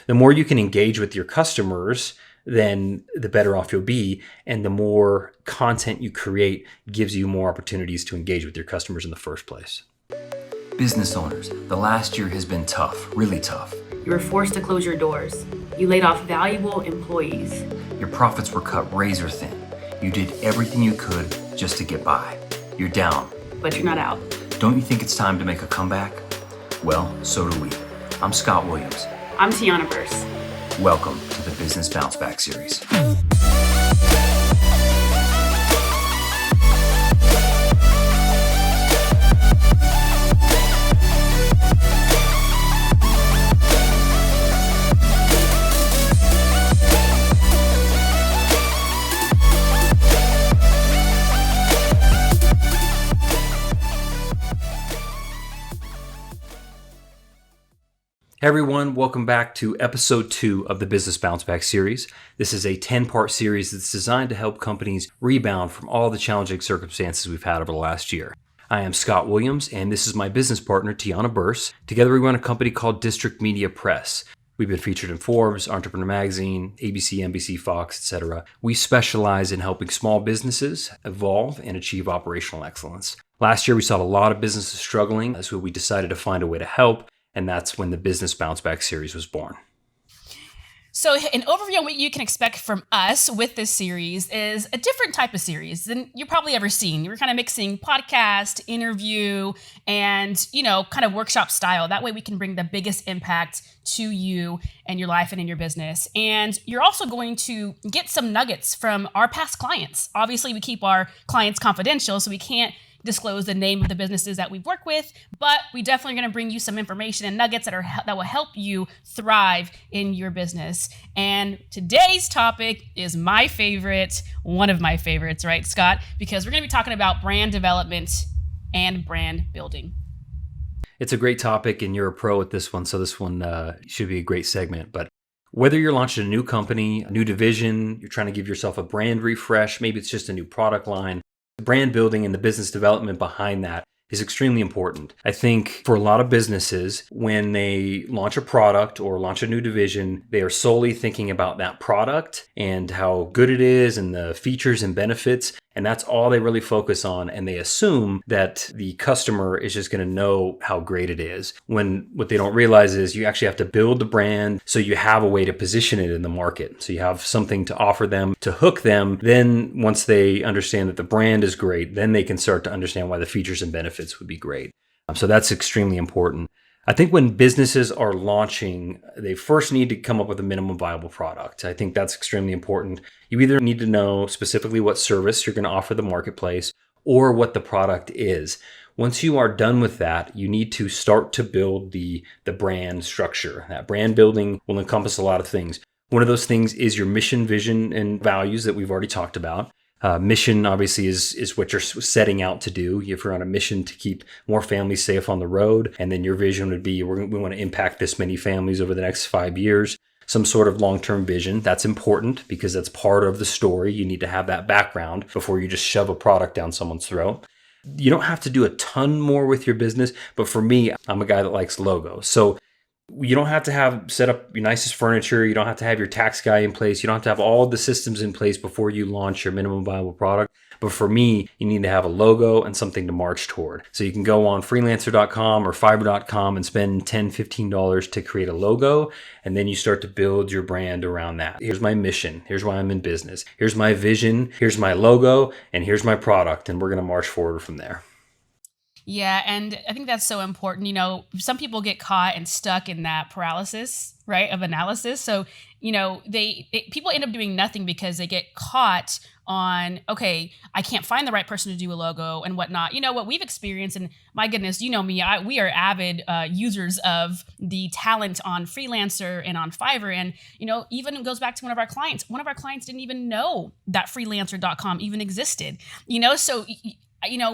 The more you can engage with your customers, then the better off you'll be. And the more content you create gives you more opportunities to engage with your customers in the first place. Business owners, the last year has been tough, really tough. You were forced to close your doors. You laid off valuable employees. Your profits were cut razor thin. You did everything you could just to get by. You're down. But you're not out. Don't you think it's time to make a comeback? Well, so do we. I'm Scott Williams. I'm Tiana Burse. Welcome to the Business Bounce Back series. Hey everyone, welcome back to episode 2 of the Business Bounce Back series. This is a 10-part series that's designed to help companies rebound from all the challenging circumstances we've had over the last year. I am Scott Williams, and this is my business partner, Tiana Burse. Together we run a company called District Media Press. We've been featured in Forbes, Entrepreneur Magazine, ABC, NBC, Fox, etc. We specialize in helping small businesses evolve and achieve operational excellence. Last year we saw a lot of businesses struggling, so we decided to find a way to help. And that's when the Business Bounce Back series was born. So an overview on what you can expect from us with this series is a different type of series than you've probably ever seen. We're kind of mixing podcast, interview, and, kind of workshop style. That way we can bring the biggest impact to you and your life and in your business. And you're also going to get some nuggets from our past clients. Obviously, we keep our clients confidential, so we can't disclose the name of the businesses that we've worked with, but we definitely going to bring you some information and nuggets that will help you thrive in your business. And today's topic is my favorite, one of my favorites, right, Scott? Because we're going to be talking about brand development and brand building. It's a great topic, and you're a pro at this one, so this one should be a great segment. But whether you're launching a new company, a new division, you're trying to give yourself a brand refresh, maybe it's just a new product line, brand building and the business development behind that is extremely important. I think for a lot of businesses, when they launch a product or launch a new division, they are solely thinking about that product and how good it is and the features and benefits. And that's all they really focus on. And they assume that the customer is just going to know how great it is. When what they don't realize is you actually have to build the brand so you have a way to position it in the market. So you have something to offer them, to hook them. Then once they understand that the brand is great, then they can start to understand why the features and benefits would be great. So that's extremely important. I think when businesses are launching, they first need to come up with a minimum viable product. I think that's extremely important. You either need to know specifically what service you're going to offer the marketplace or what the product is. Once you are done with that, you need to start to build the brand structure. That brand building will encompass a lot of things. One of those things is your mission, vision, and values that we've already talked about. Mission obviously is what you're setting out to do. If you're on a mission to keep more families safe on the road, and then your vision would be we want to impact this many families over the next 5 years. Some sort of long-term vision. That's important because that's part of the story. You need to have that background before you just shove a product down someone's throat. You don't have to do a ton more with your business, but for me, I'm a guy that likes logos. So you don't have to have set up your nicest furniture. You don't have to have your tax guy in place. You don't have to have all the systems in place before you launch your minimum viable product. But for me, you need to have a logo and something to march toward. So you can go on freelancer.com or fiverr.com and spend $10, $15 to create a logo. And then you start to build your brand around that. Here's my mission. Here's why I'm in business. Here's my vision. Here's my logo. And here's my product. And we're going to march forward from there. Yeah, and I think that's so important. Some people get caught and stuck in that paralysis, right, of analysis. So, people end up doing nothing because they get caught on, okay, I can't find the right person to do a logo and whatnot. What we've experienced, and my goodness, me, we are avid users of the talent on Freelancer and on Fiverr. And, even it goes back to one of our clients. One of our clients didn't even know that freelancer.com even existed, so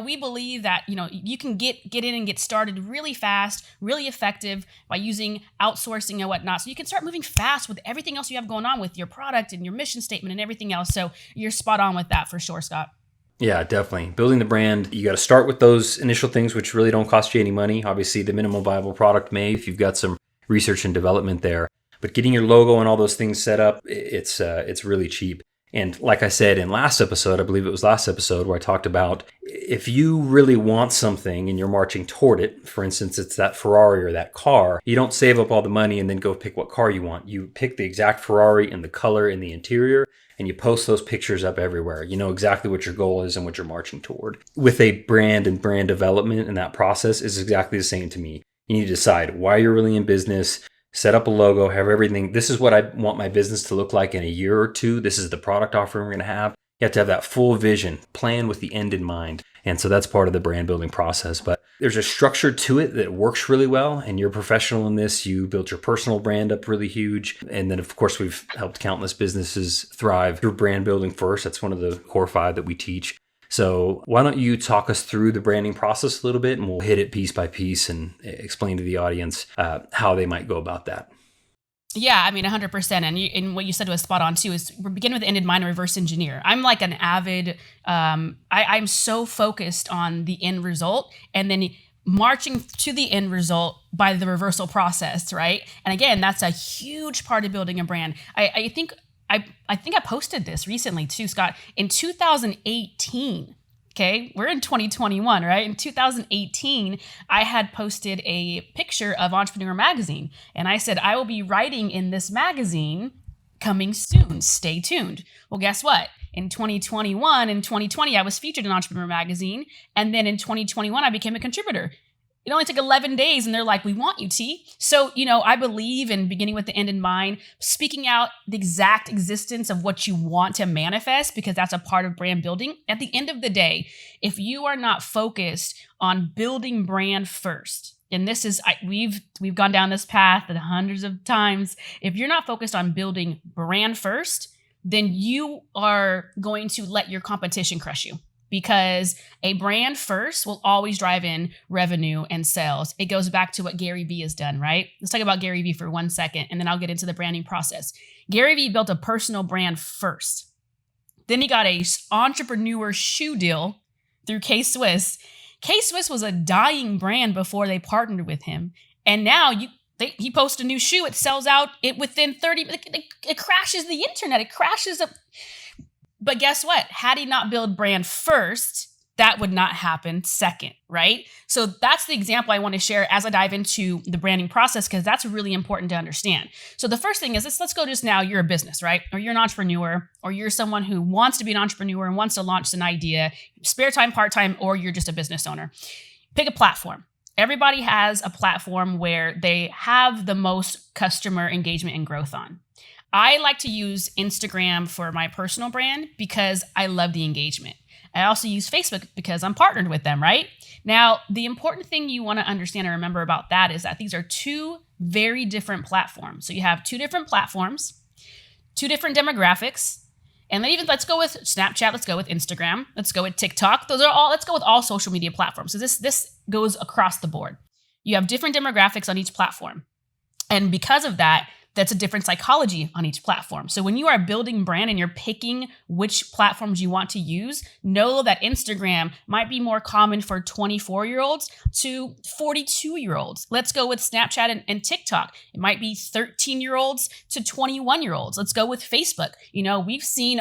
we believe that, you can get in and get started really fast, really effective by using outsourcing and whatnot. So you can start moving fast with everything else you have going on with your product and your mission statement and everything else. So you're spot on with that for sure, Scott. Yeah, definitely. Building the brand, you got to start with those initial things, which really don't cost you any money. Obviously, the minimum viable product may, if you've got some research and development there. But getting your logo and all those things set up, it's really cheap. And like I said in last episode, I believe it was last episode where I talked about if you really want something and you're marching toward it, for instance, it's that Ferrari or that car, you don't save up all the money and then go pick what car you want. You pick the exact Ferrari and the color and the interior, and you post those pictures up everywhere. You know exactly what your goal is and what you're marching toward. With a brand and brand development, and that process is exactly the same to me. You need to decide why you're really in business, set up a logo, have everything. This is what I want my business to look like in a year or two. This is the product offering we're going to have. You have to have that full vision, plan with the end in mind. And so that's part of the brand building process. But there's a structure to it that works really well. And you're a professional in this. You built your personal brand up really huge. And then, of course, we've helped countless businesses thrive through brand building first. That's one of the core 5 that we teach. So why don't you talk us through the branding process a little bit, and we'll hit it piece by piece and explain to the audience how they might go about that. Yeah, I mean, 100%. And what you said was spot on too, is we're beginning with the end in mind and reverse engineer. I'm like an avid, I'm so focused on the end result and then marching to the end result by the reversal process, right? And again, that's a huge part of building a brand. I think I posted this recently too, Scott. In 2018, okay, we're in 2021, right? In 2018, I had posted a picture of Entrepreneur Magazine, and I said, I will be writing in this magazine coming soon. Stay tuned. Well, guess what? In 2021 and 2020, I was featured in Entrepreneur Magazine, and then in 2021, I became a contributor. It only took 11 days and they're like, we want you, T. So, I believe in beginning with the end in mind, speaking out the exact existence of what you want to manifest, because that's a part of brand building. At the end of the day, if you are not focused on building brand first, and this is, we've gone down this path hundreds of times. If you're not focused on building brand first, then you are going to let your competition crush you. Because a brand first will always drive in revenue and sales. It goes back to what Gary Vee has done, right? Let's talk about Gary Vee for 1 second, and then I'll get into the branding process. Gary Vee built a personal brand first. Then he got a entrepreneur shoe deal through K-Swiss. K-Swiss was a dying brand before they partnered with him. And now he posts a new shoe, it sells out within 30 minutes. It crashes the internet. It crashes up. But guess what? Had he not built brand first, that would not happen second, right? So that's the example I want to share as I dive into the branding process, because that's really important to understand. So the first thing is, let's go just now, you're a business, right? Or you're an entrepreneur, or you're someone who wants to be an entrepreneur and wants to launch an idea, spare time, part-time, or you're just a business owner. Pick a platform. Everybody has a platform where they have the most customer engagement and growth on. I like to use Instagram for my personal brand because I love the engagement. I also use Facebook because I'm partnered with them, right? Now, the important thing you want to understand and remember about that is that these are 2 very different platforms. So you have 2 different platforms, 2 different demographics, and then even let's go with Snapchat, let's go with Instagram, let's go with TikTok. Let's go with all social media platforms. So this goes across the board. You have different demographics on each platform. And because of that, that's a different psychology on each platform. So when you are building brand and you're picking which platforms you want to use, know that Instagram might be more common for 24-year-olds to 42-year-olds. Let's go with Snapchat and TikTok. It might be 13-year-olds to 21-year-olds. Let's go with Facebook. We've seen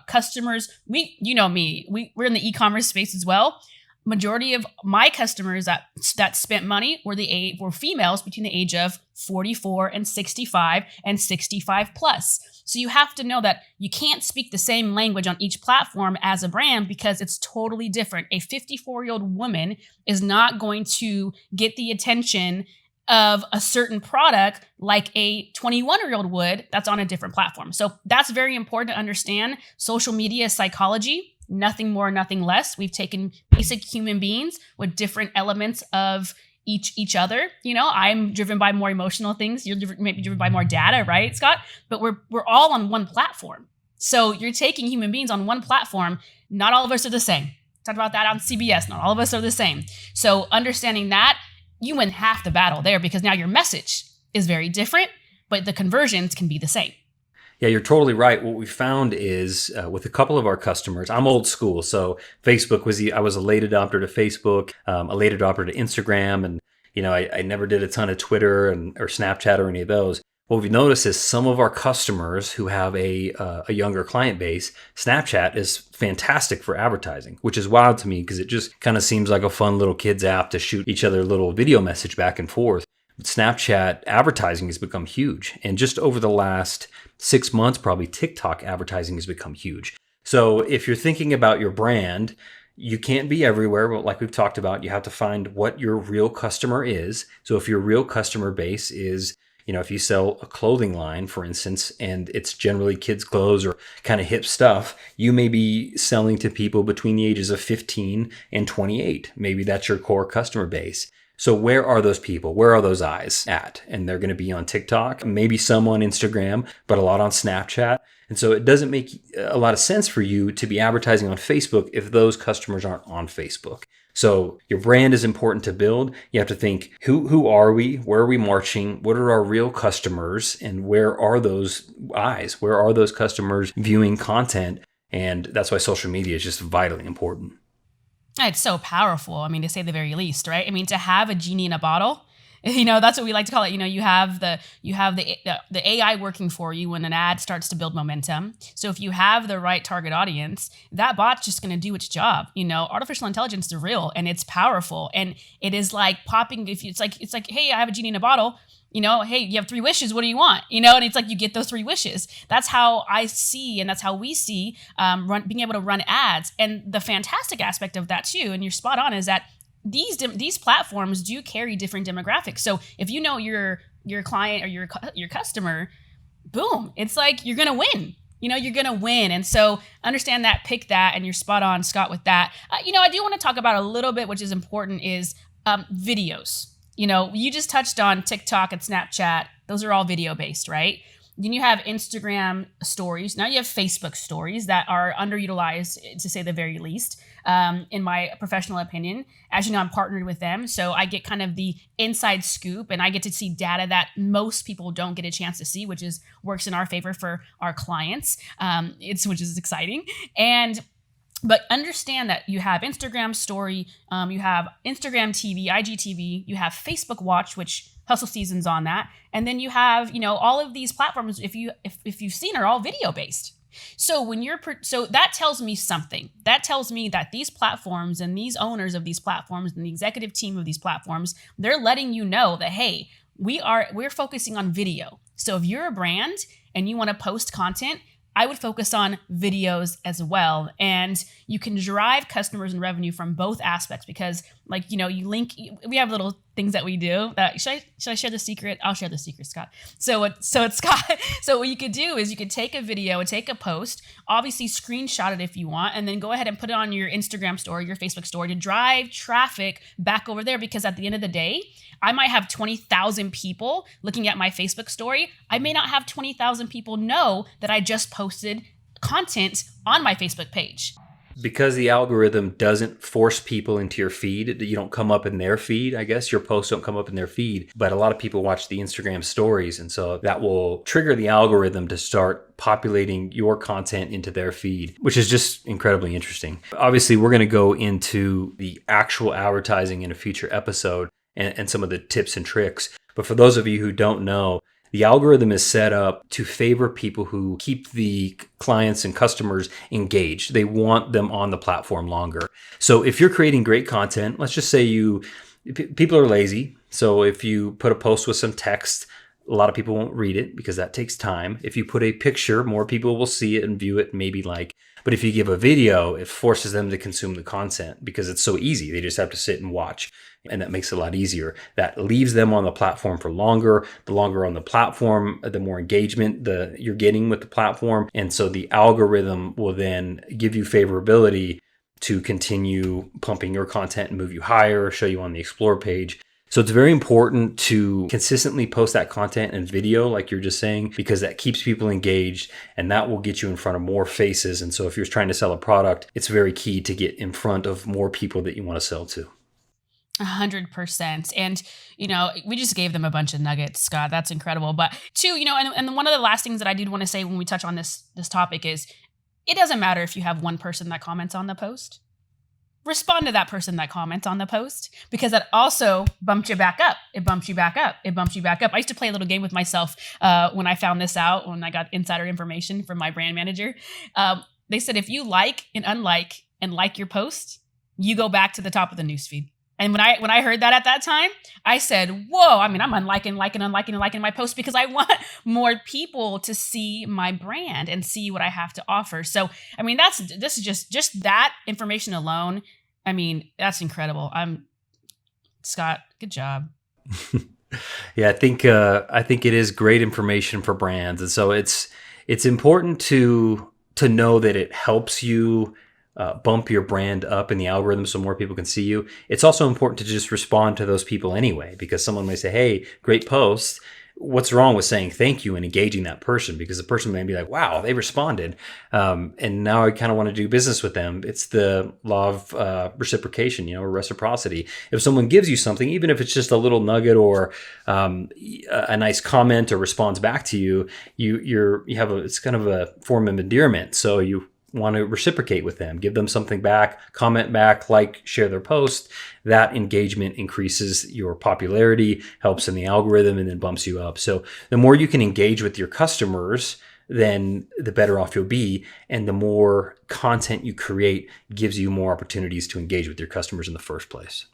customers, we're in the e-commerce space as well. Majority of my customers that spent money were females between the age of 44 and 65 and 65 plus. So you have to know that you can't speak the same language on each platform as a brand because it's totally different. A 54-year-old woman is not going to get the attention of a certain product like a 21-year-old would that's on a different platform. So that's very important to understand. Social media psychology. Nothing more, nothing less. We've taken basic human beings with different elements of each other. I'm driven by more emotional things. You're maybe driven by more data, right, Scott? But we're all on one platform. So you're taking human beings on one platform. Not all of us are the same. Talked about that on CBS. Not all of us are the same. So understanding that, you win half the battle there because now your message is very different, but the conversions can be the same. Yeah, you're totally right. What we found is with a couple of our customers, I'm old school. So Facebook I was a late adopter to Facebook, a late adopter to Instagram. And, I never did a ton of Twitter or Snapchat or any of those. What we've noticed is some of our customers who have a younger client base, Snapchat is fantastic for advertising, which is wild to me because it just kind of seems like a fun little kids app to shoot each other a little video message back and forth. But Snapchat advertising has become huge. And just over the last 6 months, probably TikTok advertising has become huge. So if you're thinking about your brand, you can't be everywhere, but like we've talked about, you have to find what your real customer is. So if your real customer base is, if you sell a clothing line, for instance, and it's generally kids' clothes or kind of hip stuff, you may be selling to people between the ages of 15 and 28. Maybe that's your core customer base. So where are those people? Where are those eyes at? And they're going to be on TikTok, maybe some on Instagram, but a lot on Snapchat. And so it doesn't make a lot of sense for you to be advertising on Facebook if those customers aren't on Facebook. So your brand is important to build. You have to think, who are we? Where are we marching? What are our real customers? And where are those eyes? Where are those customers viewing content? And that's why social media is just vitally important. It's so powerful. I mean, to say the very least, right? I mean, to have a genie in a bottle, that's what we like to call it. You have the AI working for you when an ad starts to build momentum. So if you have the right target audience, that bot's just going to do its job. Artificial intelligence is real and it's powerful, and it is like popping. It's like, hey, I have a genie in a bottle. Hey, you have 3 wishes. What do you want? And it's like you get those 3 wishes. That's how I see, and that's how we see being able to run ads. And the fantastic aspect of that too, and you're spot on, is that these platforms do carry different demographics. So if you know your client or your customer, boom, it's like you're gonna win. You're gonna win. And so understand that, pick that, and you're spot on, Scott, with that. I do want to talk about a little bit, which is important, is videos. You just touched on TikTok and Snapchat. Those are all video based, right? Then you have Instagram stories. Now you have Facebook stories that are underutilized, to say the very least, in my professional opinion. As you know, I'm partnered with them, so I get kind of the inside scoop, and I get to see data that most people don't get a chance to see, which works in our favor for our clients. Which is exciting. But understand that you have Instagram story, you have Instagram TV, IGTV, you have Facebook Watch, which Hustle Season's on that, and then you have all of these platforms. If you've seen, are all video based. So so that tells me something. That tells me that these platforms and these owners of these platforms and the executive team of these platforms, they're letting you know that, hey, we're focusing on video. So if you're a brand and you want to post content, I would focus on videos as well. And you can drive customers and revenue from both aspects because, you link, we have little things that we do. Should I share the secret? I'll share the secret, Scott. So it's Scott. So what you could do is you could take a video and take a post, obviously screenshot it if you want, and then go ahead and put it on your Instagram story, your Facebook story to drive traffic back over there. Because at the end of the day, I might have 20,000 people looking at my Facebook story. I may not have 20,000 people know that I just posted content on my Facebook page. Because the algorithm doesn't force people into your feed, you don't come up in their feed, I guess. Your posts don't come up in their feed. But a lot of people watch the Instagram stories. And so that will trigger the algorithm to start populating your content into their feed, which is just incredibly interesting. Obviously, we're going to go into the actual advertising in a future episode and some of the tips and tricks. But for those of you who don't know, the algorithm is set up to favor people who keep the clients and customers engaged. They want them on the platform longer. So if you're creating great content, let's just say people are lazy. So if you put a post with some text, a lot of people won't read it because that takes time. If you put a picture, more people will see it and view it, maybe like. But if you give a video, it forces them to consume the content because it's so easy. They just have to sit and watch. And that makes it a lot easier. That leaves them on the platform for longer. The longer on the platform, the more engagement you're getting with the platform. And so the algorithm will then give you favorability to continue pumping your content and move you higher, show you on the Explore page. So it's very important to consistently post that content and video, like you're just saying, because that keeps people engaged and that will get you in front of more faces. And so if you're trying to sell a product, it's very key to get in front of more people that you want to sell to. 100%. And, we just gave them a bunch of nuggets, Scott. That's incredible. But two, and one of the last things that I did want to say when we touch on this topic is it doesn't matter if you have one person that comments on the post, respond to that person that comments on the post, because that also bumps you back up. It bumps you back up. It bumps you back up. I used to play a little game with myself when I found this out, when I got insider information from my brand manager. They said, if you like and unlike and like your post, you go back to the top of the newsfeed. And when I heard that at that time, I said, whoa, I mean, I'm liking my post because I want more people to see my brand and see what I have to offer. So, I mean, this is just that information alone. I mean, that's incredible. Scott, good job. Yeah, I think it is great information for brands. And so it's important to know that it helps you bump your brand up in the algorithm so more people can see you. It's also important to just respond to those people anyway, because someone may say, hey, great post. What's wrong with saying thank you and engaging that person? Because the person may be like, wow, they responded. And now I kind of want to do business with them. It's the law of reciprocation, or reciprocity. If someone gives you something, even if it's just a little nugget or a nice comment or responds back to you, it's kind of a form of endearment. So you want to reciprocate with them, give them something back, comment back, like, share their post. That engagement increases your popularity, helps in the algorithm, and then bumps you up. So the more you can engage with your customers, then the better off you'll be. And the more content you create gives you more opportunities to engage with your customers in the first place.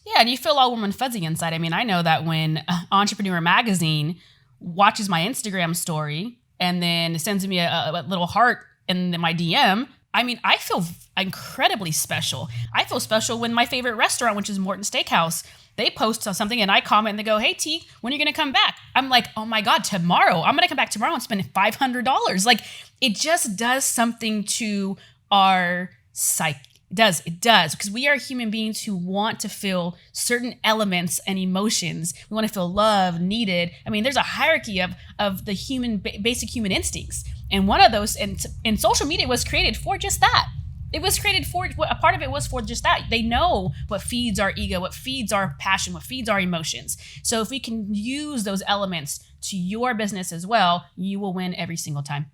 Yeah, and you feel all warm and fuzzy inside. I mean, I know that when Entrepreneur Magazine watches my Instagram story and then sends me a little heart in my DM, I mean, I feel incredibly special. I feel special when my favorite restaurant, which is Morton Steakhouse, they post on something and I comment and they go, hey, T, when are you going to come back? I'm like, oh my God, tomorrow. I'm going to come back tomorrow and spend $500. Like, it just does something to our psyche. It does, because we are human beings who want to feel certain elements and emotions. We want to feel loved, needed. I mean, there's a hierarchy of the basic human instincts. And one of those, and social media was created for just that. It was created for, a part of it was for just that. They know what feeds our ego, what feeds our passion, what feeds our emotions. So if we can use those elements to your business as well, you will win every single time.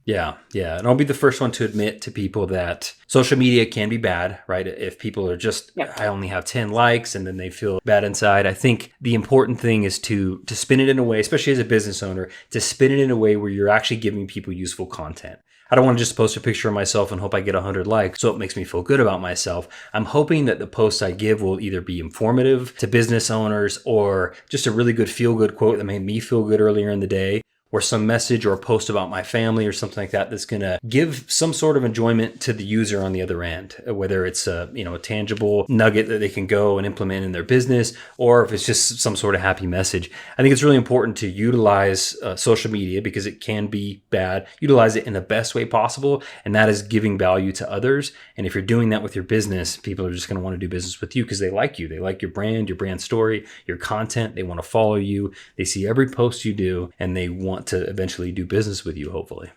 Yeah. And I'll be the first one to admit to people that social media can be bad, right? If people are just, I only have 10 likes, and then they feel bad inside. I think the important thing is to spin it in a way, especially as a business owner, to spin it in a way where you're actually giving people useful content. I don't want to just post a picture of myself and hope I get 100 likes so it makes me feel good about myself. I'm hoping that the posts I give will either be informative to business owners or just a really good feel-good quote that made me feel good earlier in the day, or some message or a post about my family or something like that that's going to give some sort of enjoyment to the user on the other end, whether it's a tangible nugget that they can go and implement in their business, or if it's just some sort of happy message. I think it's really important to utilize social media, because it can be bad. Utilize it in the best way possible, and that is giving value to others. And if you're doing that with your business, people are just going to want to do business with you because they like you. They like your brand story, your content. They want to follow you. They see every post you do, and they want to eventually do business with you, hopefully.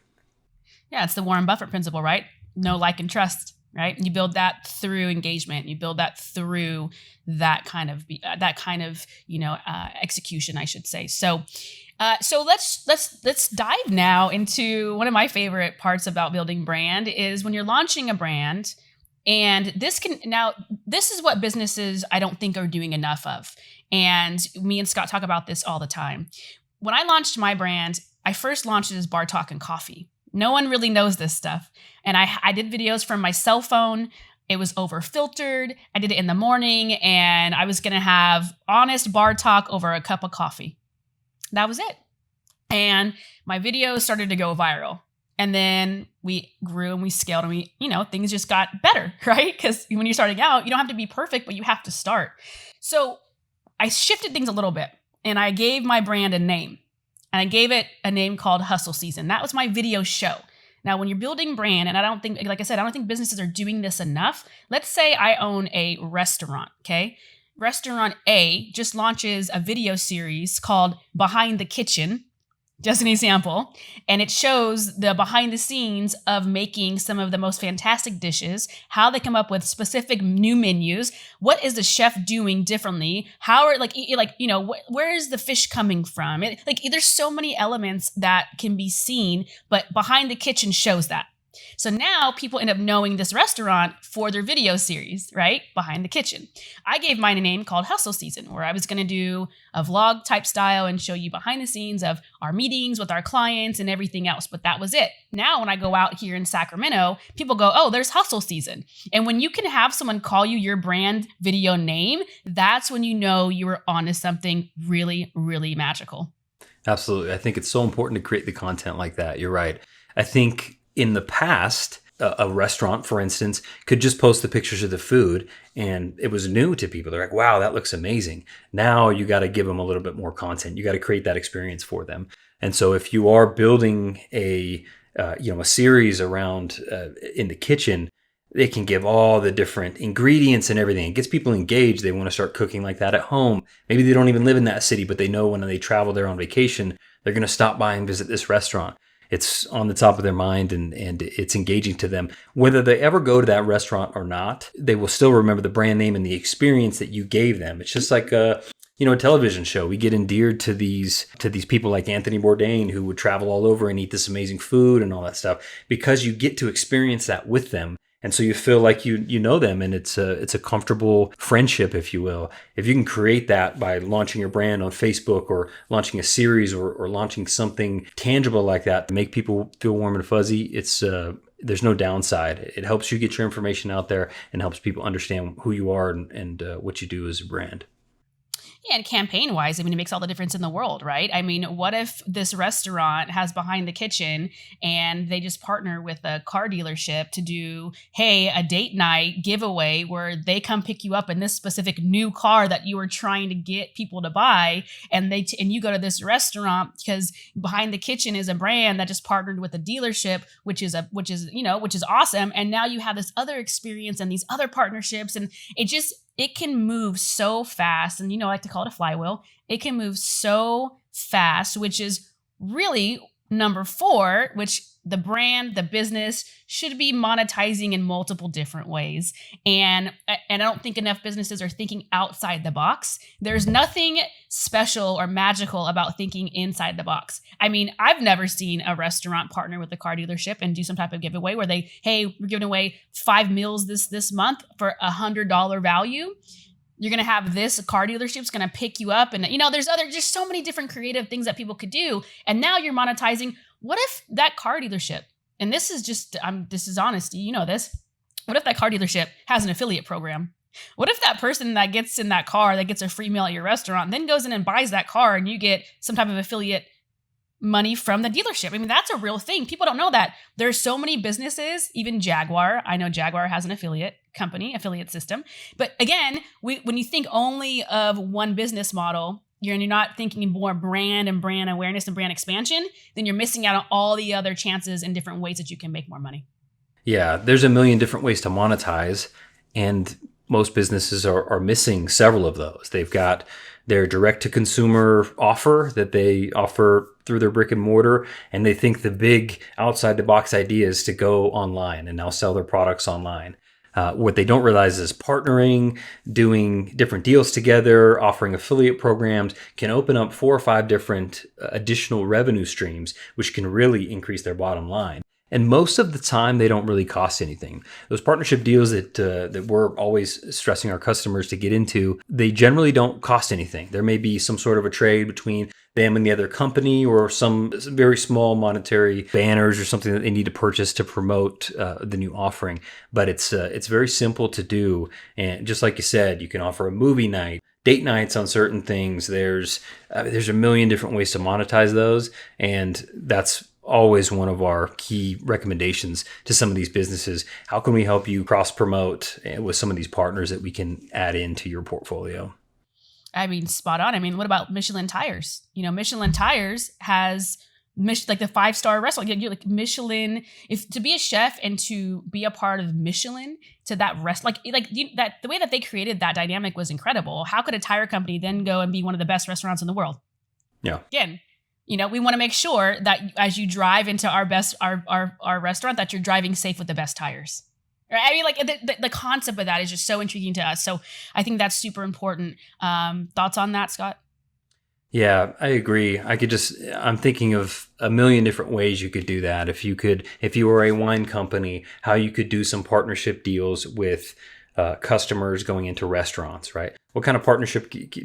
Yeah, it's the Warren Buffett principle, right? Know, like, and trust, right? You build that through engagement. You build that through that kind of execution, I should say. So let's dive now into one of my favorite parts about building brand is when you're launching a brand. And this is what businesses I don't think are doing enough of. And me and Scott talk about this all the time. When I launched my brand, I first launched it as Bar Talk and Coffee. No one really knows this stuff. And I did videos from my cell phone. It was over filtered. I did it in the morning, and I was going to have honest bar talk over a cup of coffee. That was it. And my videos started to go viral. And then we grew and we scaled and things just got better, right? Because when you're starting out, you don't have to be perfect, but you have to start. So I shifted things a little bit. And I gave my brand a name. And I gave it a name called Hustle Season. That was my video show. Now, when you're building brand, and I don't think businesses are doing this enough. Let's say I own a restaurant, okay? Restaurant A just launches a video series called Behind the Kitchen, just an example. And it shows the behind the scenes of making some of the most fantastic dishes, how they come up with specific new menus. What is the chef doing differently? Where is the fish coming from? There's so many elements that can be seen, but Behind the Kitchen shows that. So now people end up knowing this restaurant for their video series, right? Behind the Kitchen. I gave mine a name called Hustle Season, where I was going to do a vlog type style and show you behind the scenes of our meetings with our clients and everything else. But that was it. Now, when I go out here in Sacramento, people go, oh, there's Hustle Season. And when you can have someone call you your brand video name, that's when you know you were onto something really, really magical. Absolutely. I think it's so important to create the content like that. You're right. I think in the past, a restaurant, for instance, could just post the pictures of the food and it was new to people. They're like, wow, that looks amazing. Now you got to give them a little bit more content. You got to create that experience for them. And so if you are building a series around in the kitchen, they can give all the different ingredients and everything. It gets people engaged. They want to start cooking like that at home. Maybe they don't even live in that city, but they know when they travel there on vacation, they're going to stop by and visit this restaurant. It's on the top of their mind and it's engaging to them. Whether they ever go to that restaurant or not, they will still remember the brand name and the experience that you gave them. It's just like a television show. We get endeared to these people like Anthony Bourdain, who would travel all over and eat this amazing food and all that stuff, because you get to experience that with them. And so you feel like you know them, and it's a comfortable friendship, if you will. If you can create that by launching your brand on Facebook or launching a series or launching something tangible like that to make people feel warm and fuzzy, it's there's no downside. It helps you get your information out there and helps people understand who you are and what you do as a brand. Yeah, and campaign wise, I mean, it makes all the difference in the world, right? I mean, what if this restaurant has Behind the Kitchen and they just partner with a car dealership to do, hey, a date night giveaway where they come pick you up in this specific new car that you were trying to get people to buy, and and you go to this restaurant because Behind the Kitchen is a brand that just partnered with a dealership, which is awesome, and now you have this other experience and these other partnerships, and it can move so fast. And, I like to call it a flywheel. It can move so fast, which is really number 4, which the brand, the business should be monetizing in multiple different ways. And I don't think enough businesses are thinking outside the box. There's nothing special or magical about thinking inside the box. I mean, I've never seen a restaurant partner with a car dealership and do some type of giveaway where we're giving away 5 meals this month for $100 value. You're going to have this car dealership's going to pick you up. And, there's just so many different creative things that people could do. And now you're monetizing. What if that car dealership, and this is honesty, you know this. What if that car dealership has an affiliate program? What if that person that gets in that car, that gets a free meal at your restaurant, then goes in and buys that car and you get some type of affiliate money from the dealership? I mean, that's a real thing. People don't know that. There's so many businesses, even Jaguar. I know Jaguar has an affiliate system. But again, when you think only of one business model, you're not thinking more brand and brand awareness and brand expansion, then you're missing out on all the other chances and different ways that you can make more money. Yeah, there's a million different ways to monetize, and most businesses are missing several of those. They've got their direct-to-consumer offer that they offer through their brick and mortar, and they think the big outside-the-box idea is to go online and now sell their products online. What they don't realize is partnering, doing different deals together, offering affiliate programs can open up 4 or 5 different additional revenue streams, which can really increase their bottom line. And most of the time, they don't really cost anything. Those partnership deals that we're always stressing our customers to get into, they generally don't cost anything. There may be some sort of a trade between them and the other company, or some very small monetary banners or something that they need to purchase to promote the new offering. But it's very simple to do. And just like you said, you can offer a movie night, date nights on certain things. There's a million different ways to monetize those, and that's always one of our key recommendations to some of these businesses. How can we help you cross promote with some of these partners that we can add into your portfolio? I mean, spot on. I mean, what about Michelin Tires? Michelin Tires has like the 5-star restaurant. You like Michelin. If to be a chef and to be a part of Michelin to that that the way that they created that dynamic was incredible. How could a tire company then go and be one of the best restaurants in the world? Yeah. Again, we want to make sure that as you drive into our restaurant, that you're driving safe with the best tires. Right? I mean, like the concept of that is just so intriguing to us. So I think that's super important. Thoughts on that, Scott? Yeah, I agree. I'm thinking of a million different ways you could do that. If you were a wine company, how you could do some partnership deals with customers going into restaurants, right? What kind of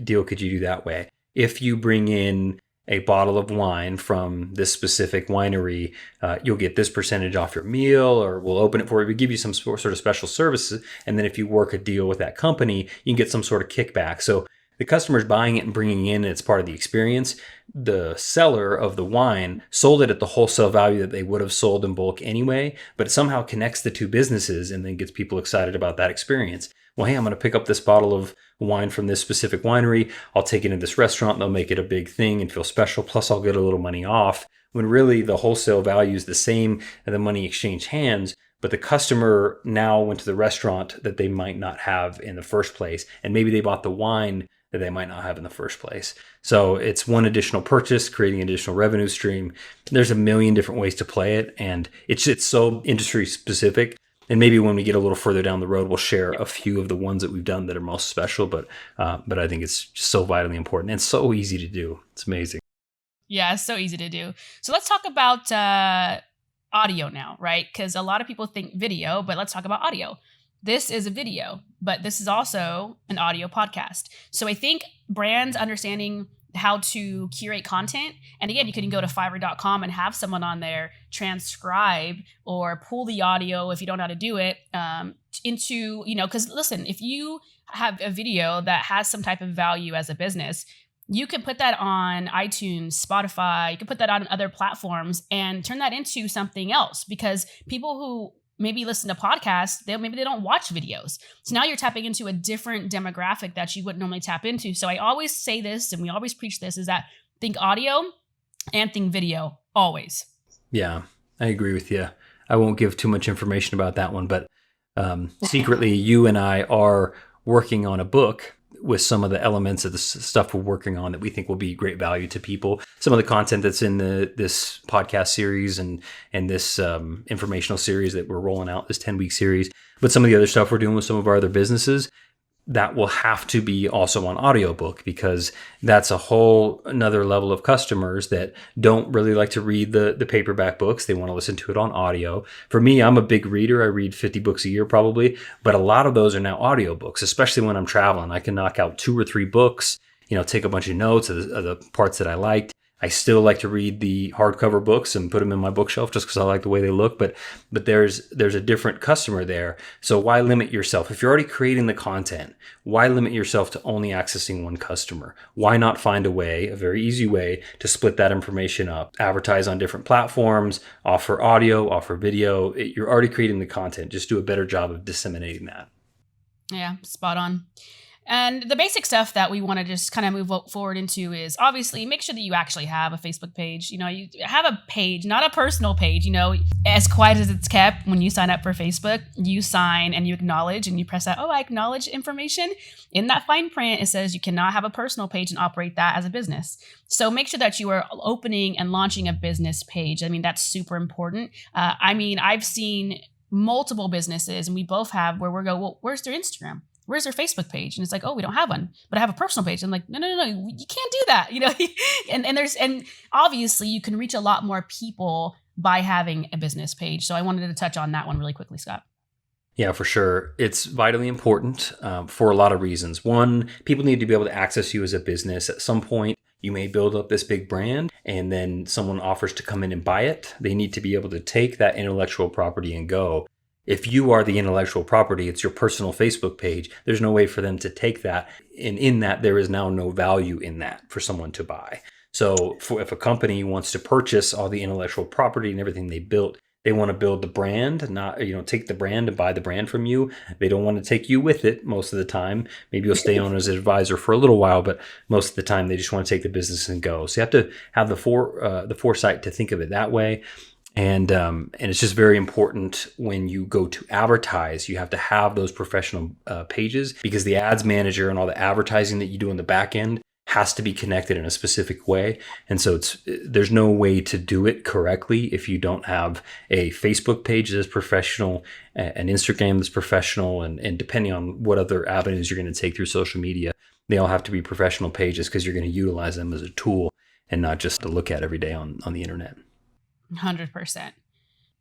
deal could you do that way? If you bring in a bottle of wine from this specific winery, you'll get this percentage off your meal, or we'll open it for you. We give you some sort of special services. And then if you work a deal with that company, you can get some sort of kickback. So the customer's buying it and bringing it in, it's part of the experience. The seller of the wine sold it at the wholesale value that they would have sold in bulk anyway, but it somehow connects the two businesses and then gets people excited about that experience. Well, hey, I'm going to pick up this bottle of wine from this specific winery. I'll take it in this restaurant. They'll make it a big thing and feel special. Plus, I'll get a little money off, when really the wholesale value is the same and the money exchanged hands. But the customer now went to the restaurant that they might not have in the first place. And maybe they bought the wine that they might not have in the first place. So it's one additional purchase, creating an additional revenue stream. There's a million different ways to play it, and it's so industry specific. And maybe when we get a little further down the road, we'll share a few of the ones that we've done that are most special. But I think it's just so vitally important and so easy to do. It's amazing. Yeah, it's so easy to do. So let's talk about audio now, right? Because a lot of people think video, but let's talk about audio. This is a video, but this is also an audio podcast. So I think brands understanding how to curate content. And again, you can go to fiverr.com and have someone on there transcribe or pull the audio if you don't know how to do it into, because listen, if you have a video that has some type of value as a business, you can put that on iTunes, Spotify, you can put that on other platforms and turn that into something else, because people who maybe listen to podcasts, maybe they don't watch videos. So now you're tapping into a different demographic that you wouldn't normally tap into. So I always say this, and we always preach this, is that think audio and think video, always. Yeah, I agree with you. I won't give too much information about that one, but secretly you and I are working on a book with some of the elements of the stuff we're working on that we think will be great value to people. Some of the content that's in this podcast series and this informational series that we're rolling out, this 10-week series, but some of the other stuff we're doing with some of our other businesses, that will have to be also on audiobook, because that's a whole another level of customers that don't really like to read the paperback books. They want to listen to it on audio. For me, I'm a big reader. I read 50 books a year probably, but a lot of those are now audiobooks, especially when I'm traveling. I can knock out 2 or 3 books, take a bunch of notes of the parts that I liked. I still like to read the hardcover books and put them in my bookshelf just because I like the way they look. But there's a different customer there. So why limit yourself? If you're already creating the content, why limit yourself to only accessing one customer? Why not find a very easy way to split that information up, advertise on different platforms, offer audio, offer video? You're already creating the content. Just do a better job of disseminating that. Yeah, spot on. And the basic stuff that we want to just kind of move forward into is obviously make sure that you actually have a Facebook page. You have a page, not a personal page. As quiet as it's kept, when you sign up for Facebook, you sign and you acknowledge and you press that, I acknowledge information. In that fine print, it says you cannot have a personal page and operate that as a business. So make sure that you are opening and launching a business page. I mean, that's super important. I've seen multiple businesses, and we both have, where we go, well, where's their Instagram? Where's their Facebook page? And it's like, we don't have one, but I have a personal page. I'm like, no, you can't do that. And obviously you can reach a lot more people by having a business page. So I wanted to touch on that one really quickly, Scott. Yeah, for sure. It's vitally important for a lot of reasons. One, people need to be able to access you as a business. At some point, you may build up this big brand and then someone offers to come in and buy it. They need to be able to take that intellectual property and go. If you are the intellectual property, it's your personal Facebook page. There's no way for them to take that. And in that, there is now no value in that for someone to buy. So if a company wants to purchase all the intellectual property and everything they built, they want to build the brand, not, take the brand and buy the brand from you. They don't want to take you with it most of the time. Maybe you'll stay on as an advisor for a little while, but most of the time they just want to take the business and go. So you have to have the foresight to think of it that way. And it's just very important when you go to advertise, you have to have those professional pages, because the ads manager and all the advertising that you do in the back end has to be connected in a specific way. And so there's no way to do it correctly if you don't have a Facebook page that's professional, an Instagram that's professional, and depending on what other avenues you're going to take through social media, they all have to be professional pages because you're going to utilize them as a tool and not just to look at every day on the internet. 100%.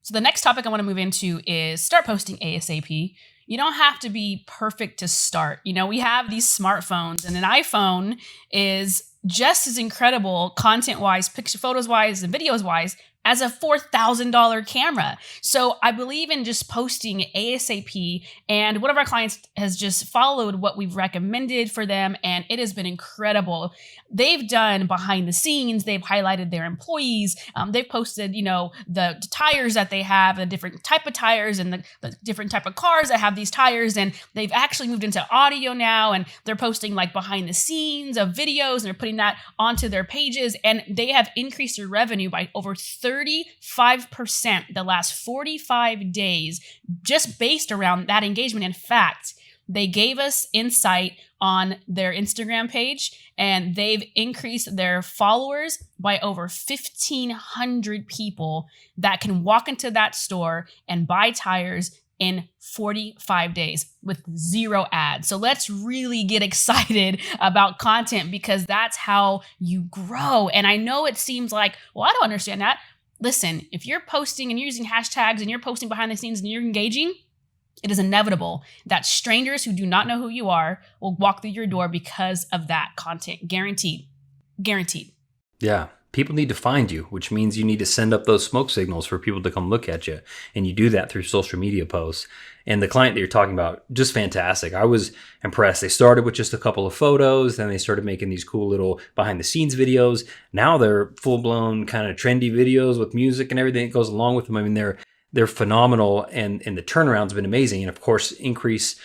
So the next topic I want to move into is start posting ASAP. You don't have to be perfect to start. We have these smartphones, and an iPhone is just as incredible content-wise, picture photos-wise, and videos-wise as a $4,000 camera. So I believe in just posting ASAP, and one of our clients has just followed what we've recommended for them, and it has been incredible. They've done behind the scenes, they've highlighted their employees, they've posted, the tires that they have, the different type of tires and the different type of cars that have these tires, and they've actually moved into audio now, and they're posting like behind the scenes of videos, and they're putting that onto their pages, and they have increased their revenue by over 35% the last 45 days just based around that engagement. In fact, they gave us insight on their Instagram page, and they've increased their followers by over 1,500 people that can walk into that store and buy tires in 45 days with 0 ads. So let's really get excited about content, because that's how you grow. And I know it seems like, well, I don't understand that. Listen, if you're posting and you're using hashtags and you're posting behind the scenes and you're engaging, it is inevitable that strangers who do not know who you are will walk through your door because of that content. Guaranteed. Guaranteed. Yeah. People need to find you, which means you need to send up those smoke signals for people to come look at you. And you do that through social media posts. And the client that you're talking about, just fantastic. I was impressed. They started with just a couple of photos, then they started making these cool little behind the scenes videos. Now they're full blown kind of trendy videos with music and everything that goes along with them. I mean, they're phenomenal, and the turnaround's been amazing. And of course, increased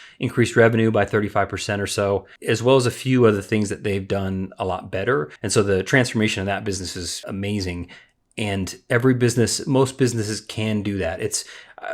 revenue by 35% or so, as well as a few other things that they've done a lot better. And so the transformation of that business is amazing. And most businesses can do that. It's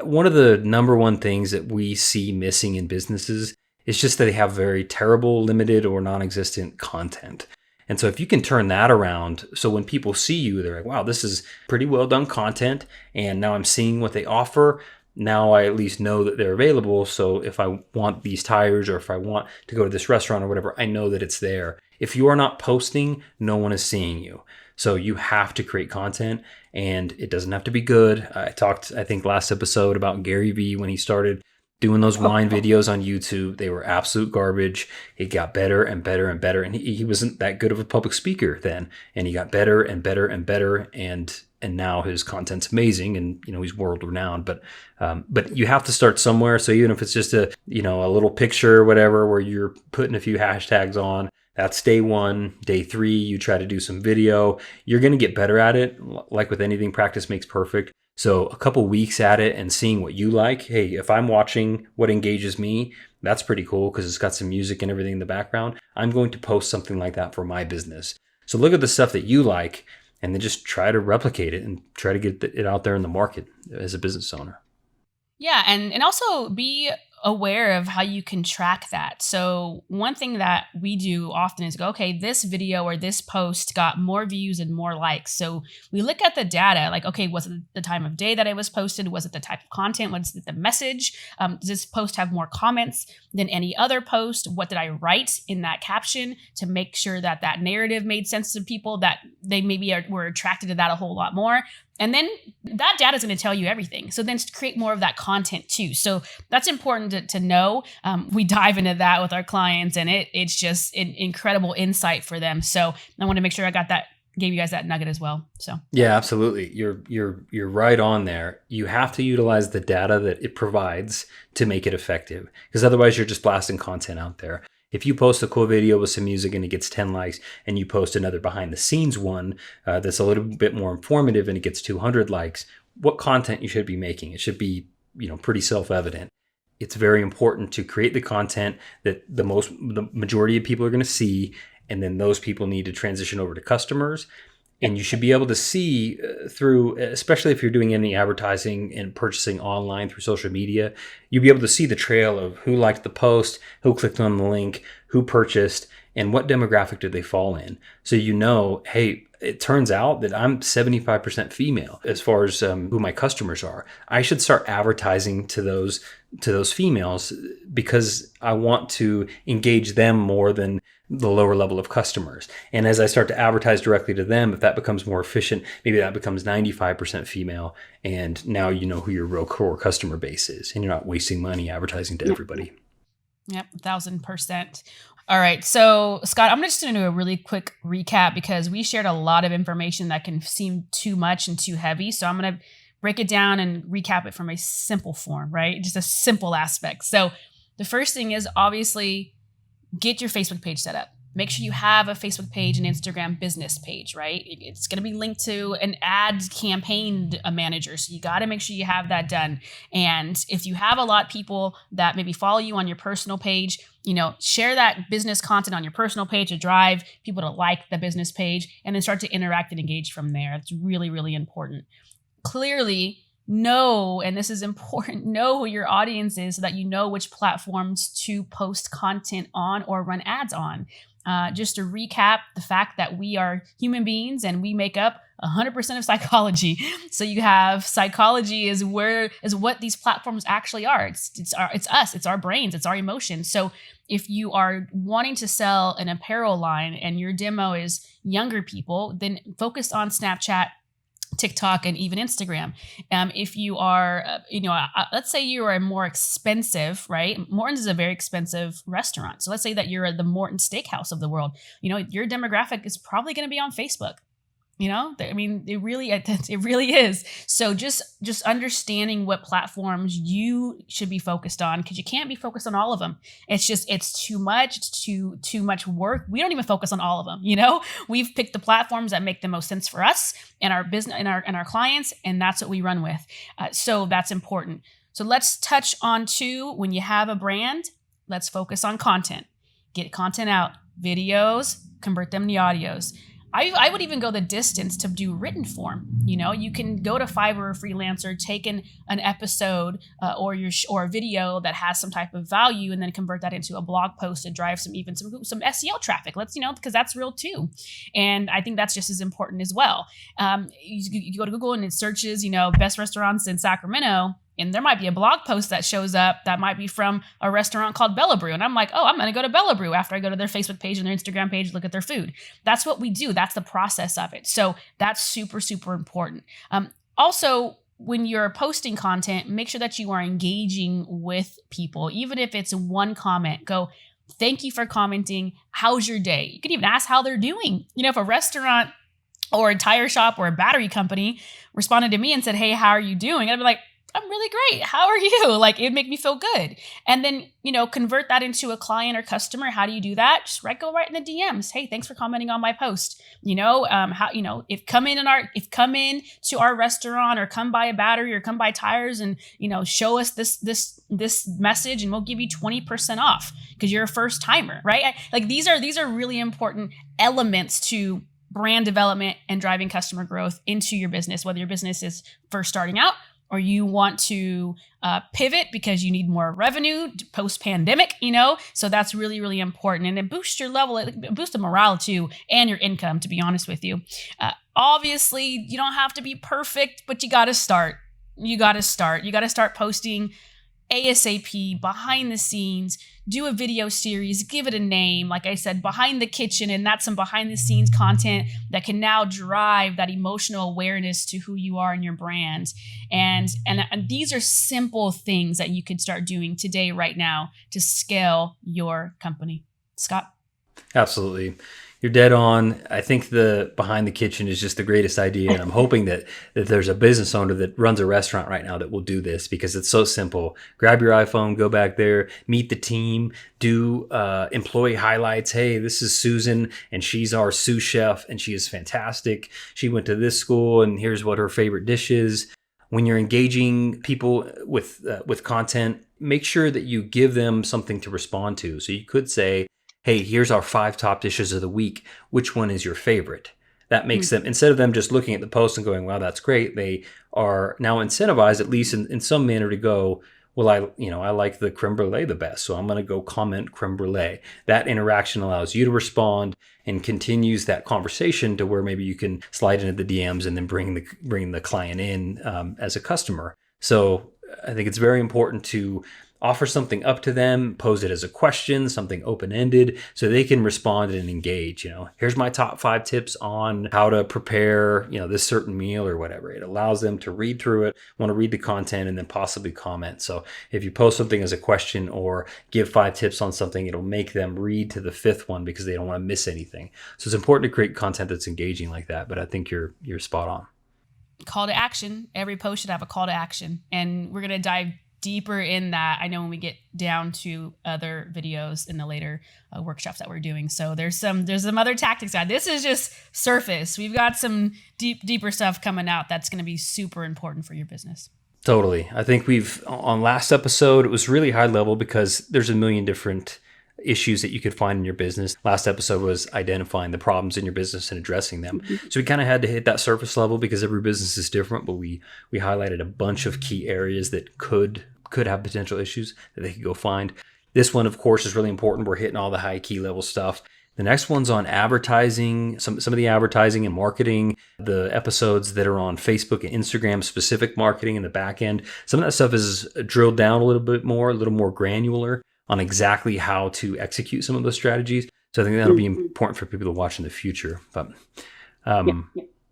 one of the number one things that we see missing in businesses is just that they have very terrible, limited, or non-existent content. And so if you can turn that around, so when people see you, they're like, wow, this is pretty well done content. And now I'm seeing what they offer. Now I at least know that they're available. So if I want these tires, or if I want to go to this restaurant or whatever, I know that it's there. If you are not posting, no one is seeing you. So you have to create content, and it doesn't have to be good. I talked, I think, last episode about Gary Vee when he started doing those wine videos on YouTube. They were absolute garbage. It got better and better and better. And he wasn't that good of a public speaker then. And he got better and better and better. And now his content's amazing, and he's world renowned. But you have to start somewhere. So even if it's just a little picture or whatever where you're putting a few hashtags on, that's day 1. Day 3, you try to do some video. You're going to get better at it. Like with anything, practice makes perfect. So a couple weeks at it and seeing what you like. Hey, if I'm watching what engages me, that's pretty cool because it's got some music and everything in the background. I'm going to post something like that for my business. So look at the stuff that you like, and then just try to replicate it and try to get it out there in the market as a business owner. Yeah, and also be aware of how you can track that. So one thing that we do often is go, okay, this video or this post got more views and more likes. So we look at the data, like, okay, was it the time of day that it was posted? Was it the type of content? Was it the message? Does this post have more comments than any other post? What did I write in that caption to make sure that that narrative made sense to people, that they maybe were attracted to that a whole lot more? And then that data is going to tell you everything. So then create more of that content too. So that's important to know. We dive into that with our clients, and it's just an incredible insight for them. So I want to make sure I gave you guys that nugget as well. So yeah, absolutely. You're right on there. You have to utilize the data that it provides to make it effective, because otherwise you're just blasting content out there. If you post a cool video with some music and it gets 10 likes, and you post another behind the scenes one that's a little bit more informative and it gets 200 likes, what content you should be making? It should be, pretty self-evident. It's very important to create the content that the majority of people are going to see, and then those people need to transition over to customers. And you should be able to see through, especially if you're doing any advertising and purchasing online through social media, you'll be able to see the trail of who liked the post, who clicked on the link, who purchased, and what demographic did they fall in. So you know, hey, it turns out that I'm 75% female as far as who my customers are. I should start advertising to those females because I want to engage them more than the lower level of customers. And as I start to advertise directly to them, if that becomes more efficient, maybe that becomes 95% female. And now you know who your real core customer base is, and you're not wasting money advertising to everybody. Yep, 1,000%. All right. So, Scott, I'm just going to do a really quick recap because we shared a lot of information that can seem too much and too heavy. So I'm going to break it down and recap it from a simple form, right? Just a simple aspect. So the first thing is obviously get your Facebook page set up. Make sure you have a Facebook page and Instagram business page, right? It's going to be linked to an ad campaign manager. So you got to make sure you have that done. And if you have a lot of people that maybe follow you on your personal page, share that business content on your personal page to drive people to like the business page and then start to interact and engage from there. It's really, really important. Clearly, know, and this is important, know who your audience is so that you know which platforms to post content on or run ads on. Just to recap the fact that we are human beings and we make up 100% of psychology. So you have psychology is what these platforms actually are. It's us, it's our brains, it's our emotions. So if you are wanting to sell an apparel line and your demo is younger people, then focus on Snapchat, TikTok, and even Instagram. If you are, let's say you are a more expensive, right? Morton's is a very expensive restaurant. So let's say that you're the Morton Steakhouse of the world. Your demographic is probably going to be on Facebook. It really is. So just understanding what platforms you should be focused on, because you can't be focused on all of them. It's too much. It's too much work. We don't even focus on all of them. We've picked the platforms that make the most sense for us and our business and our clients, and that's what we run with. So that's important. So let's touch on when you have a brand, let's focus on content. Get content out, videos, convert them to audios. I would even go the distance to do written form. You can go to Fiverr or Freelancer, take an episode or a video that has some type of value, and then convert that into a blog post to drive some SEO traffic. Because that's real too. And I think that's just as important as well. You go to Google and it searches, best restaurants in Sacramento. And there might be a blog post that shows up that might be from a restaurant called Bella Brew. And I'm like, I'm going to go to Bella Brew after I go to their Facebook page and their Instagram page, look at their food. That's what we do. That's the process of it. So that's super, super important. Also, when you're posting content, make sure that you are engaging with people. Even if it's one comment, go, thank you for commenting. How's your day? You can even ask how they're doing. If a restaurant or a tire shop or a battery company responded to me and said, hey, how are you doing? I'd be like, I'm really great. How are you? It'd make me feel good. And then, convert that into a client or customer. How do you do that? Just go right in the DMs. Hey, thanks for commenting on my post. If come in to our restaurant or come buy a battery or come buy tires and, show us this message and we'll give you 20% off because you're a first timer, right? These are really important elements to brand development and driving customer growth into your business, whether your business is first starting out or you want to pivot because you need more revenue post-pandemic, so that's really, really important. And it boosts your level, it boosts the morale too, and your income, to be honest with you. Obviously, you don't have to be perfect, but you got to start. You got to start posting ASAP, behind the scenes, do a video series, give it a name. Like I said, behind the kitchen, and that's some behind the scenes content that can now drive that emotional awareness to who you are and your brand. And these are simple things that you could start doing today, right now, to scale your company. Scott? Absolutely. You're dead on. I think the behind the kitchen is just the greatest idea. And I'm hoping that there's a business owner that runs a restaurant right now that will do this because it's so simple. Grab your iPhone, go back there, meet the team, do employee highlights. Hey, this is Susan and she's our sous chef and she is fantastic. She went to this school and here's what her favorite dish is. When you're engaging people with content, make sure that you give them something to respond to. So you could say, hey, here's our 5 top dishes of the week. Which one is your favorite? That makes them, instead of them just looking at the post and going, wow, that's great, they are now incentivized, at least in some manner, to go, well, I like the creme brulee the best, so I'm going to go comment creme brulee. That interaction allows you to respond and continues that conversation to where maybe you can slide into the DMs and then bring the client in as a customer. So I think it's very important to offer something up to them, pose it as a question, something open-ended, so they can respond and engage. Here's my top 5 tips on how to prepare, this certain meal or whatever. It allows them to read through it, want to read the content, and then possibly comment. So if you post something as a question or give 5 tips on something, it'll make them read to the 5th one because they don't want to miss anything. So it's important to create content that's engaging like that, but I think you're spot on. Call to action. Every post should have a call to action. And we're going to dive deeper in that, I know, when we get down to other videos in the later workshops that we're doing. So there's some other tactics. This is just surface. We've got some deeper stuff coming out that's going to be super important for your business. Totally. I think on last episode, it was really high level because there's a million different issues that you could find in your business. Last episode was identifying the problems in your business and addressing them. Mm-hmm. So we kind of had to hit that surface level because every business is different, but we highlighted a bunch of key areas that could have potential issues that they could go find. This one, of course, is really important. We're hitting all the high key level stuff. The next one's on advertising, some of the advertising and marketing, the episodes that are on Facebook and Instagram specific marketing in the back end. Some of that stuff is drilled down a little bit more, a little more granular on exactly how to execute some of those strategies. So I think that'll be important for people to watch in the future.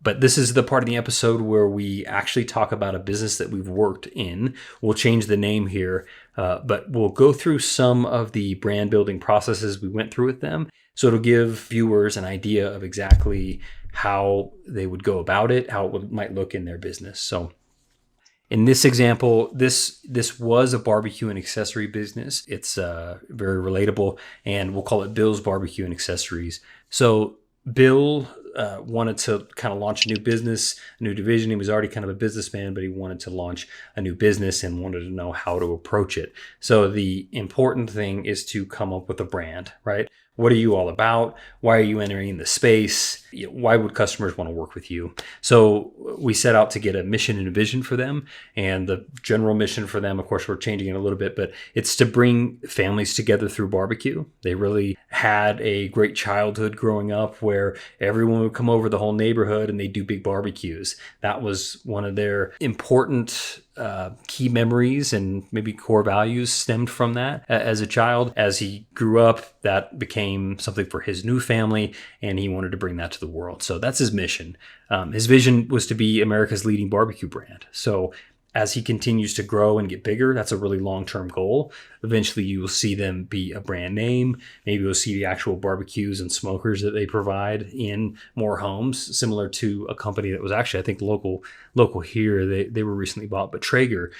But this is the part of the episode where we actually talk about a business that we've worked in. We'll change the name here, but we'll go through some of the brand building processes we went through with them. So it'll give viewers an idea of exactly how they would go about it, how it might look in their business. So in this example, this was a barbecue and accessory business. It's very relatable, and we'll call it Bill's Barbecue and Accessories. So Bill wanted to kind of launch a new business, a new division. He was already kind of a businessman, but he wanted to launch a new business and wanted to know how to approach it. So the important thing is to come up with a brand, right? What are you all about? Why are you entering the space? Why would customers want to work with you? So we set out to get a mission and a vision for them. And the general mission for them, of course, we're changing it a little bit, but it's to bring families together through barbecue. They really had a great childhood growing up where everyone would come over, the whole neighborhood, and they do big barbecues. That was one of their important key memories, and maybe core values stemmed from that as a child. As he grew up, that became something for his new family, and he wanted to bring that to the world. So that's his mission. His vision was to be America's leading barbecue brand. So as he continues to grow and get bigger, that's a really long-term goal. Eventually, you will see them be a brand name. Maybe you'll see the actual barbecues and smokers that they provide in more homes, similar to a company that was actually, I think, local here. They were recently bought, but Traeger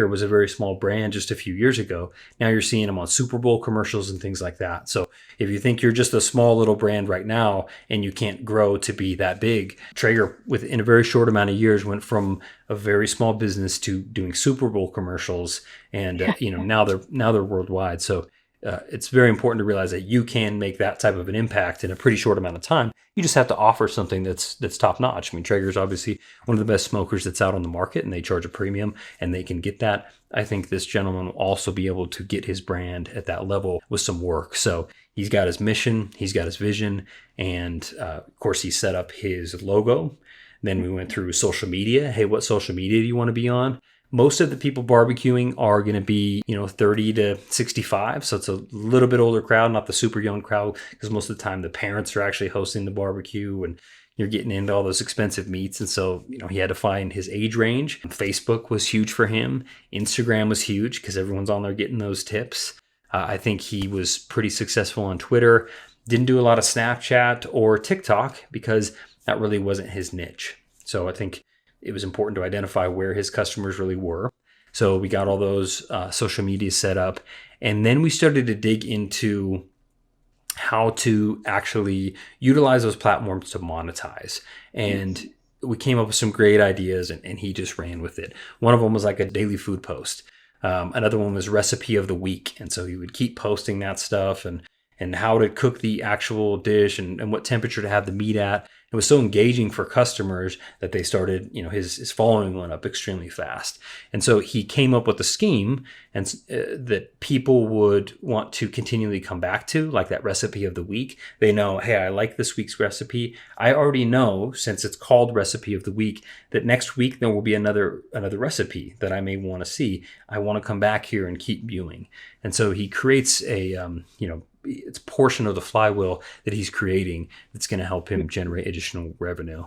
was a very small brand just a few years ago. Now you're seeing them on Super Bowl commercials and things like that. So if you think you're just a small little brand right now and you can't grow to be that big, Traeger, within a very short amount of years, went from a very small business to doing Super Bowl commercials, and now they're worldwide. So it's very important to realize that you can make that type of an impact in a pretty short amount of time. You just have to offer something that's top notch. I mean, Traeger is obviously one of the best smokers that's out on the market, and they charge a premium, and they can get that. I think this gentleman will also be able to get his brand at that level with some work. So he's got his mission, he's got his vision, and of course he set up his logo. Then we went through social media. Hey, what social media do you want to be on? Most of the people barbecuing are going to be, 30 to 65. So it's a little bit older crowd, not the super young crowd, because most of the time the parents are actually hosting the barbecue and you're getting into all those expensive meats. And so, he had to find his age range. Facebook was huge for him. Instagram was huge because everyone's on there getting those tips. I think he was pretty successful on Twitter. Didn't do a lot of Snapchat or TikTok because that really wasn't his niche. So I think it was important to identify where his customers really were. So we got all those social media set up. And then we started to dig into how to actually utilize those platforms to monetize. And we came up with some great ideas, and he just ran with it. One of them was like a daily food post. Another one was recipe of the week. And so he would keep posting that stuff and how to cook the actual dish and what temperature to have the meat at. It was so engaging for customers that they started, his following went up extremely fast. And so he came up with a scheme and that people would want to continually come back to, like that recipe of the week. They know, hey, I like this week's recipe. I already know, since it's called recipe of the week, that next week there will be another recipe that I may want to see. I want to come back here and keep viewing. And so he creates it's a portion of the flywheel that he's creating that's going to help him generate additional revenue.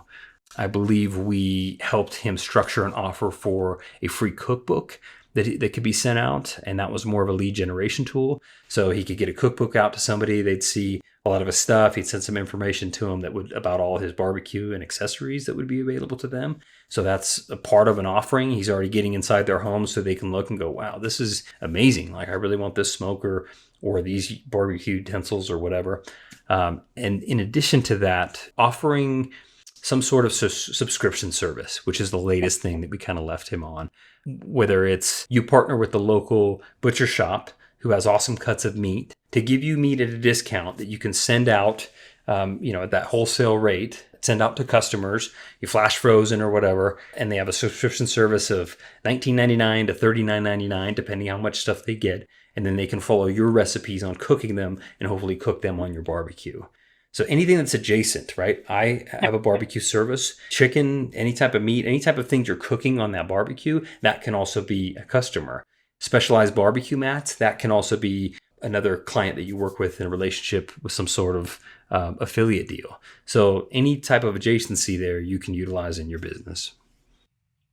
I believe we helped him structure an offer for a free cookbook that could be sent out, and that was more of a lead generation tool. So he could get a cookbook out to somebody, they'd see a lot of his stuff, he'd send some information to them about all his barbecue and accessories that would be available to them. So that's a part of an offering. He's already getting inside their home so they can look and go, wow, this is amazing. Like, I really want this smoker or these barbecue utensils or whatever. And in addition to that, offering some sort of subscription service, which is the latest thing that we kind of left him on. Whether it's you partner with the local butcher shop who has awesome cuts of meat to give you meat at a discount that you can send out, at that wholesale rate, send out to customers, you flash frozen or whatever, and they have a subscription service of $19.99 to $39.99, depending how much stuff they get. And then they can follow your recipes on cooking them and hopefully cook them on your barbecue. So anything that's adjacent, right? I have a barbecue service, chicken, any type of meat, any type of things you're cooking on that barbecue, that can also be a customer. Specialized barbecue mats, that can also be another client that you work with in a relationship with some sort of affiliate deal. So any type of adjacency there you can utilize in your business.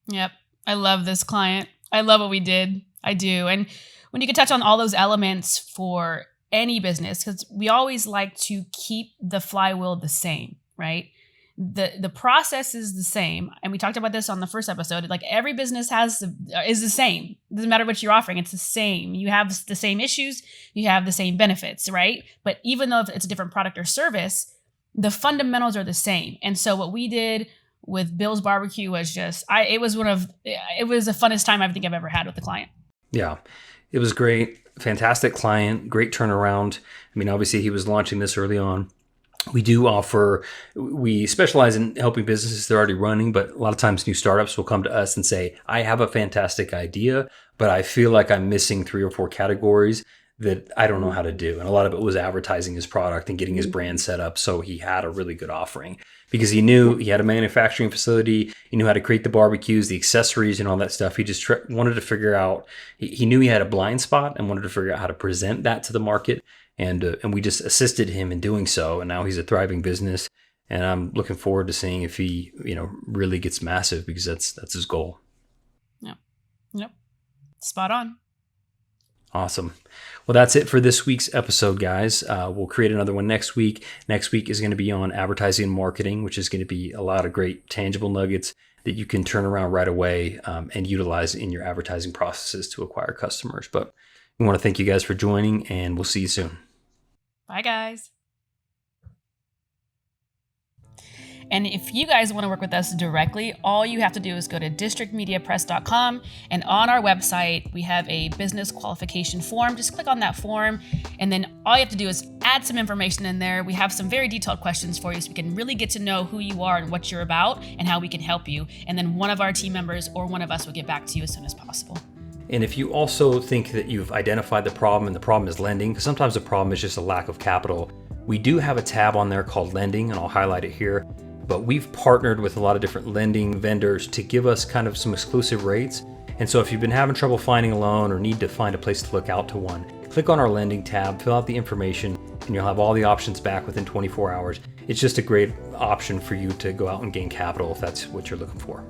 Yep. I love this client. I love what we did. I do. And when you can touch on all those elements for any business, because we always like to keep the flywheel the same, right? The process is the same. And we talked about this on the first episode. Like, every business is the same. It doesn't matter what you're offering. It's the same. You have the same issues. You have the same benefits, right? But even though it's a different product or service, the fundamentals are the same. And so what we did with Bill's Barbecue was just, it was the funnest time I think I've ever had with the client. Yeah, it was great. Fantastic client, great turnaround. I mean, obviously he was launching this early on. We specialize in helping businesses they're already running, but a lot of times new startups will come to us and say, I have a fantastic idea, but I feel like I'm missing 3 or 4 categories that I don't know how to do. And a lot of it was advertising his product and getting his brand set up so he had a really good offering, because he knew he had a manufacturing facility. He knew how to create the barbecues, the accessories, and all that stuff. He just wanted to figure out, he knew he had a blind spot and wanted to figure out how to present that to the market. And we just assisted him in doing so. And now he's a thriving business. And I'm looking forward to seeing if he, really gets massive, because that's his goal. Yep. Spot on. Awesome. Well, that's it for this week's episode, guys. We'll create another one next week. Next week is going to be on advertising and marketing, which is going to be a lot of great tangible nuggets that you can turn around right away and utilize in your advertising processes to acquire customers. But we want to thank you guys for joining, and we'll see you soon. Bye, guys. And if you guys want to work with us directly, all you have to do is go to districtmediapress.com, and on our website, we have a business qualification form. Just click on that form, and then all you have to do is add some information in there. We have some very detailed questions for you so we can really get to know who you are and what you're about and how we can help you. And then one of our team members or one of us will get back to you as soon as possible. And if you also think that you've identified the problem and the problem is lending, because sometimes the problem is just a lack of capital, we do have a tab on there called lending, and I'll highlight it here. But we've partnered with a lot of different lending vendors to give us kind of some exclusive rates. And so if you've been having trouble finding a loan or need to find a place to look out to one, click on our lending tab, fill out the information, and you'll have all the options back within 24 hours. It's just a great option for you to go out and gain capital if that's what you're looking for.